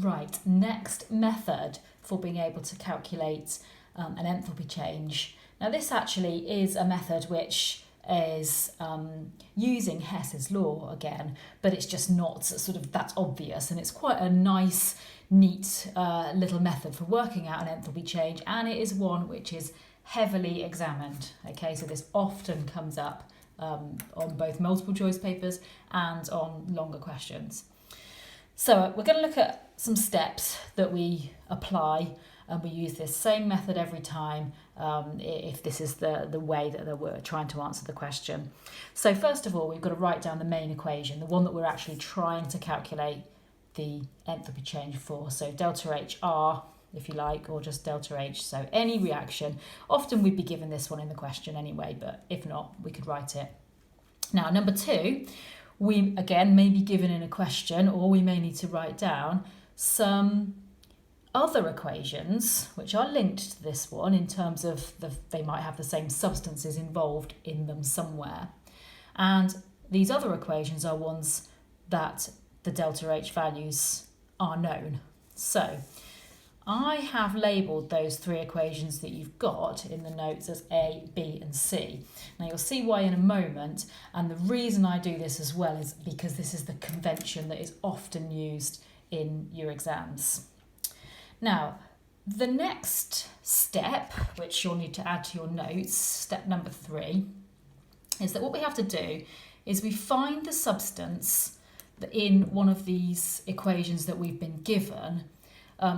Right, next method for being able to calculate an enthalpy change. Now this actually is a method which is using Hess's law again, but it's just not sort of that obvious, and it's quite a nice, neat little method for working out an enthalpy change, and it is one which is heavily examined. Okay, so this often comes up on both multiple choice papers and on longer questions. So we're going to look at some steps that we apply, and we use this same method every time if this is the way that we're trying to answer the question. So first of all, we've got to write down the main equation, the one that we're actually trying to calculate the enthalpy change for. So delta HR, if you like, or just delta H. So any reaction. Often we'd be given this one in the question anyway, but if not, we could write it. Now, number two, we again may be given in a question, or we may need to write down some other equations which are linked to this one in terms of they might have the same substances involved in them somewhere. And these other equations are ones that the delta H values are known. So I have labelled those three equations that you've got in the notes as A, B and C. Now you'll see why in a moment, and the reason I do this as well is because this is the convention that is often used in your exams. Now, the next step, which you'll need to add to your notes, step number 3, is that what we have to do is we find the substance in one of these equations that we've been given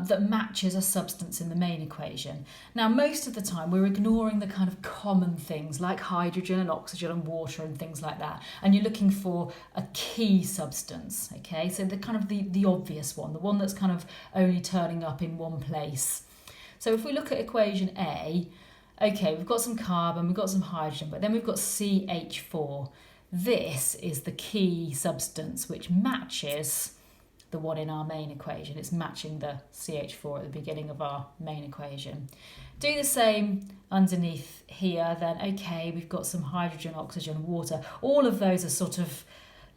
that matches a substance in the main equation. Now, most of the time we're ignoring the kind of common things like hydrogen and oxygen and water and things like that, and you're looking for a key substance, okay? So the kind of the obvious one, the one that's kind of only turning up in one place. So if we look at equation A, okay, we've got some carbon, we've got some hydrogen, but then we've got CH4. This is the key substance which matches the one in our main equation. It's matching the CH4 at the beginning of our main equation. Do the same underneath here, then okay, we've got some hydrogen, oxygen, water. All of those are sort of,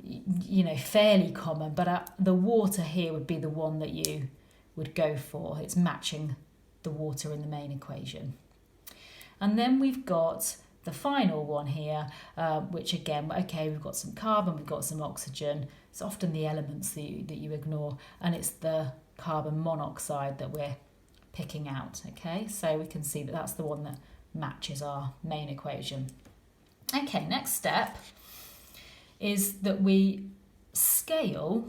you know, fairly common, but the water here would be the one that you would go for. It's matching the water in the main equation. And then we've got the final one here, which again, okay, we've got some carbon, we've got some oxygen. It's often the elements that you ignore, and it's the carbon monoxide that we're picking out, okay? So we can see that that's the one that matches our main equation. Okay, next step is that we scale,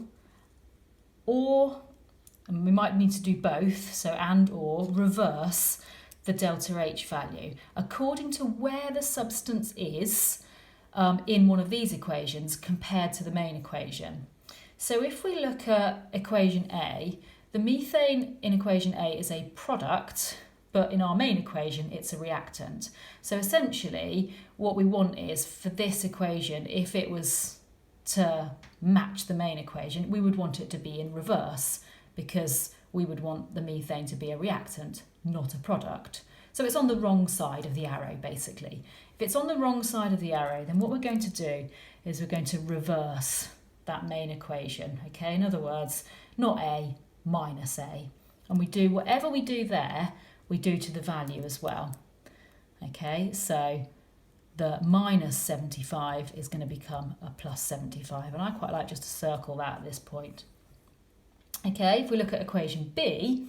or, and we might need to do both, so and or reverse the delta H value according to where the substance is in one of these equations compared to the main equation. So if we look at equation A, the methane in equation A is a product, but in our main equation it's a reactant. So essentially what we want is for this equation, if it was to match the main equation, we would want it to be in reverse, because we would want the methane to be a reactant, not a product. So it's on the wrong side of the arrow, basically. If it's on the wrong side of the arrow, then what we're going to do is we're going to reverse that main equation, okay? In other words, not A, minus A. And we do whatever we do there, we do to the value as well, okay? So the minus 75 is going to become a plus 75, and I quite like just to circle that at this point. Okay, if we look at equation B,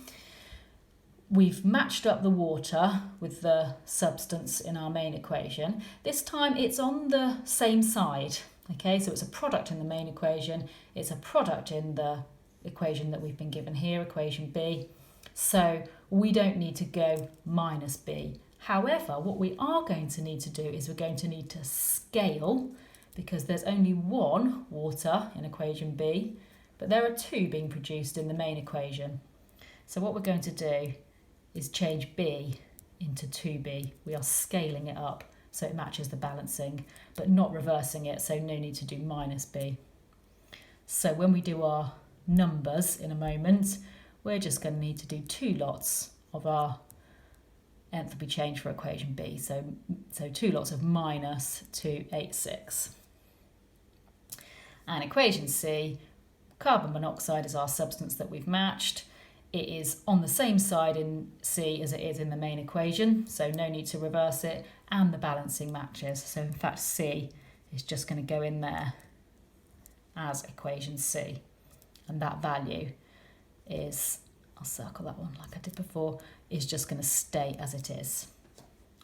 we've matched up the water with the substance in our main equation. This time it's on the same side, okay, so it's a product in the main equation, it's a product in the equation that we've been given here, equation B, so we don't need to go minus B. However, what we are going to need to do is we're going to need to scale, because there's only one water in equation B, but there are two being produced in the main equation. So what we're going to do is change B into 2B. We are scaling it up so it matches the balancing, but not reversing it, so no need to do minus B. So when we do our numbers in a moment, we're just going to need to do 2 lots of our enthalpy change for equation B. So 2 lots of minus 286. And equation C, Carbon monoxide is our substance that we've matched. It is on the same side in C as it is in the main equation, so no need to reverse it, and the balancing matches. So in fact C is just going to go in there as equation C, and that value is, I'll circle that one like I did before, is just going to stay as it is.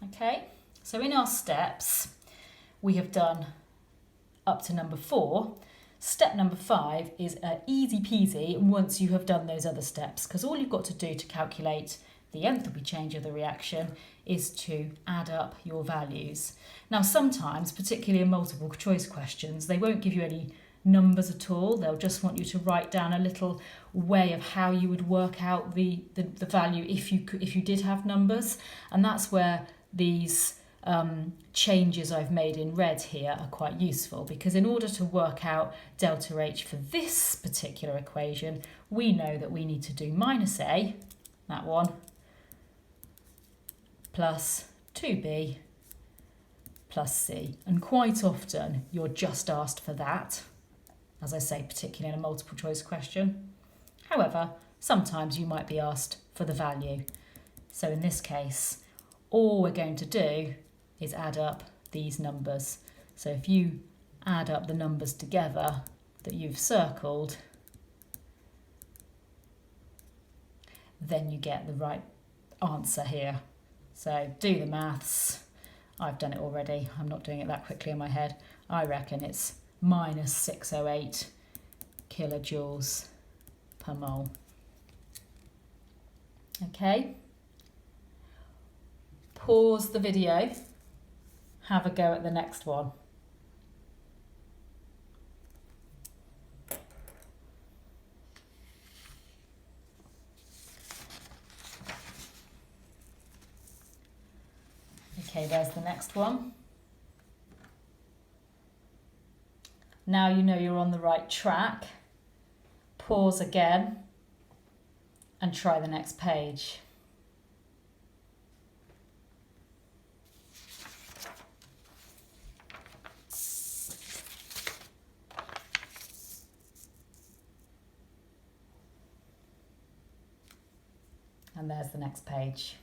Okay, so in our steps we have done up to number 4. Step number 5 is easy peasy once you have done those other steps, because all you've got to do to calculate the enthalpy change of the reaction is to add up your values. Now sometimes, particularly in multiple choice questions, they won't give you any numbers at all. They'll just want you to write down a little way of how you would work out the value if you did have numbers, and that's where these changes I've made in red here are quite useful, because in order to work out delta H for this particular equation, we know that we need to do minus A, that one, plus 2B plus C. And quite often you're just asked for that, as I say, particularly in a multiple choice question. However, sometimes you might be asked for the value. So in this case, all we're going to do is add up these numbers. So if you add up the numbers together that you've circled, then you get the right answer here. So do the maths. I've done it already. I'm not doing it that quickly in my head. I reckon it's minus 608 kilojoules per mole. Okay. Pause the video. Have a go at the next one. Okay, there's the next one. Now you know you're on the right track. Pause again and try the next page. And there's the next page.